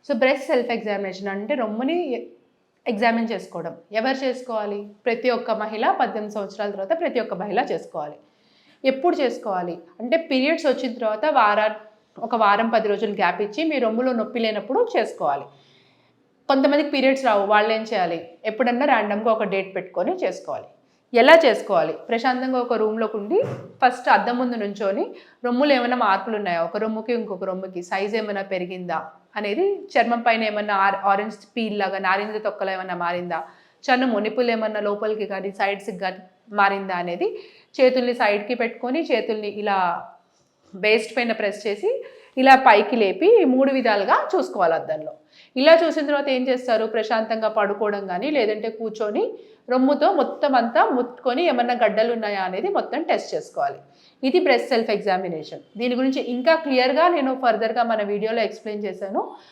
So breast self examination అంటే రొమ్ముని examine చేసుకోవడం. ఎవరు చేసుకోవాలి? ప్రతి ఒక్క మహిళ 18 సంవత్సరాల తర్వాత ప్రతి ఒక్క మహిళ చేసుకోవాలి. ఎప్పుడు చేసుకోవాలి అంటే పీరియడ్స్ వచ్చిన తర్వాత ఒక వారం 10 రోజులు గ్యాప్ ఇచ్చి మీ రొమ్ములో నొప్పి లేనప్పుడు చేసుకోవాలి. కొంతమందికి పీరియడ్స్ రావు, వాళ్ళు ఏం చేయాలి? ఎప్పుడన్నా ర్యాండమ్గా ఒక డేట్ పెట్టుకొని చేసుకోవాలి. ఎలా చేసుకోవాలి? ప్రశాంతంగా ఒక రూమ్లోకి ఉండి ఫస్ట్ అద్దం ముందు నుంచొని రొమ్ములు ఏమైనా మార్పులు ఉన్నాయా, ఒక రొమ్ముకి ఇంకొక రొమ్ముకి సైజ్ ఏమైనా పెరిగిందా అనేది, చర్మం పైన ఏమన్నా ఆరెంజ్ పీల్ లాగా నారింజ తొక్కలు ఏమన్నా మారిందా, చనుము నిప్పులు ఏమన్నా లోపలికి కానీ సైడ్స్కి కానీ మారిందా అనేది చేతుల్ని సైడ్కి పెట్టుకొని చేతుల్ని ఇలా వేస్ట్ పైన ప్రెస్ చేసి ఇలా పైకి లేపి 3 విధాలుగా చూసుకోవాలి అద్దంలో. ఇలా చూసిన తర్వాత ఏం చేస్తారు? ప్రశాంతంగా పడుకోవడం కానీ లేదంటే కూర్చొని రొమ్ముతో మొత్తం అంతా ముట్టుకొని ఏమన్నా గడ్డలు ఉన్నాయా అనేది మొత్తం టెస్ట్ చేసుకోవాలి. ఇది బ్రెస్ట్ సెల్ఫ్ ఎగ్జామినేషన్. దీని గురించి ఇంకా క్లియర్గా నేను ఫర్దర్గా మన వీడియోలో ఎక్స్ప్లెయిన్ చేశాను.